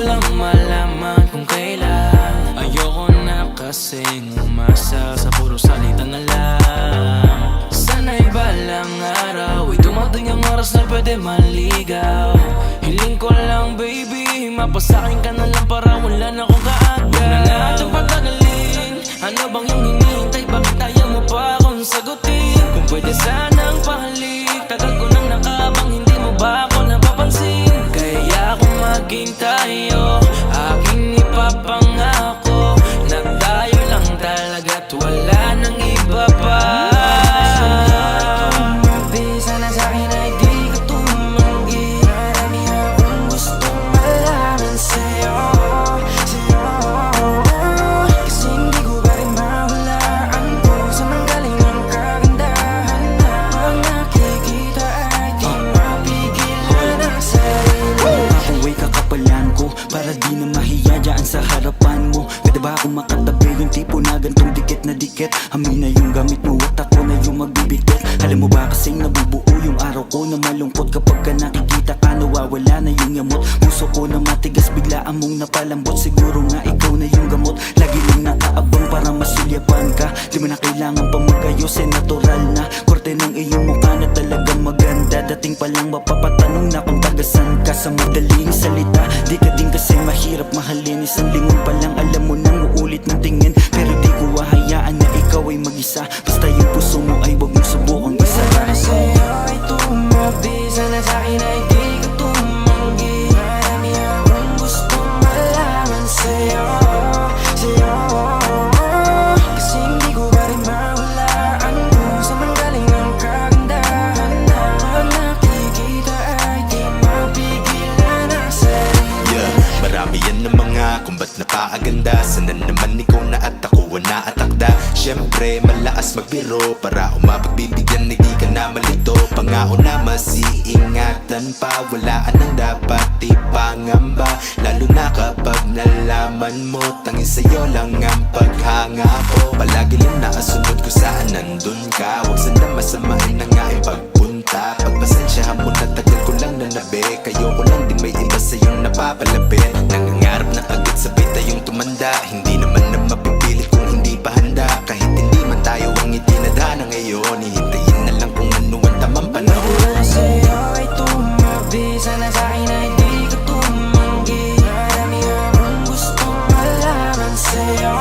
lang malaman kung kailan. Ayoko na kasing umasa sa puro salita na lang. Sana'y balang araw ay dumating ang oras na pwede maligaw. Hiling ko lang baby, mapasakin ka na lang para wala na akong kaagad. Huwag na natin patagalin, ano bang yung hinihintay? Bakit ayaw mo pa akong sagutin? Kung pwede sanang pahalik, tagal ko nang nakabang, hindi mo ba ako napapansin? Kaya kung maging tayo, aking ipapangako na tayo lang talaga't wala nang iba pa. Sana sa'kin ay di ka tumanggi. Marami akong gustong malaman sa'yo, kasi hindi ko pa rin mahulaan kung saan ang galing ang kagandahan na pag nakikita ay di mapigilan ang sarili. Ako ay kakapalan ko para di na mahiya dyan sa harapan mo. Pwede ba akong makatabi yung tipo na gantong dikit na dikit? Amin na yung gamit mo at ako na yung magbibigit. Alam mo ba kasing nabubuo yung araw ko na malungkot kapag ka nakikita ka, nawawala na yung yamot. Puso ko na matigas, biglaan mong napalambot. Siguro nga ikaw na yung gamot, lagi lang nakaabang para masulyapan ka. Di mo na kailangan pa magayos, eh natural na korte ng iyong mukha na talagang maganda. Dating pa lang mapapatanong na kung tagasan ka. Sa madaling salita, di ka din kasi mahirap mahalin. Isang lingon pa lang alam mo nang uulit ng tingin. Pero di ko hahayaan na ikaw ay mag-isa. Basta yung puso mo ay wag mong subukang isa. Para sa'yo ay tumabi, sana sa'kin ay di ka tumanggi. Marami akong gustong malaman sa'yo, kasi hindi ko pa rin mahulaan kung saan ang galing ang kagandahan na pag nakikita ay di mapigilan ang sarili. Marami yan na mga kung ba't napakaganda. Sana naman ikaw na at ako na atakda. Siyempre malaas magbiro para umapagbibigyan, hindi ka na malito. Pangako na masiingatan pa, walaan ang dapat ipangamba. Lalo na kapag nalaman mo tanging sa'yo lang ang paghanga ko. Palagi lang nakasunod ko saan nandun ka. Huwag sana masamain na nga ang pagpunta. Pagpasensyahan mo na tagal ko lang nanabi. Kayo ko lang din may iba sa'yong napapalapit. Nangangarap na agad sabay tayong tumanda. Hindi naman na mapipilit kung hindi pa handa. Kahit hindi man tayo ang itinadhana ngayon, hihintayin na lang kung ano ang tamang panahon. Para sa'yo ay tumabi, sana sa'kin ay di ka tumanggi. Marami akong gustong malaman sa'yo,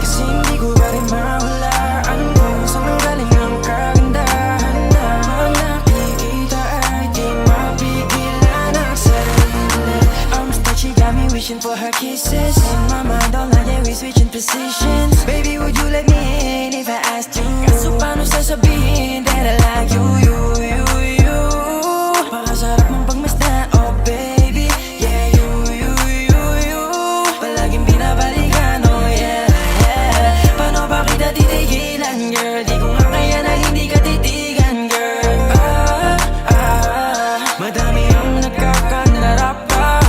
kasi hindi ko pa rin mahulaan kung saan ang galing ang kagandahan na pag nakikita ay di mapigilan ang sarili. Arms that she got me wishing for her kisses. In my mind all night yeah we switching positions. Baby would you let me in if I asked you? Kaso paano sasabihin that I like you? Pakasarap mong pagmasdan, oh baby. Yeah, you palaging binabalikan, oh yeah. Paano ba kita titigilan, girl? Di ko nga kaya na hindi ka titigan, girl. Madami ang nagkakanarap pa.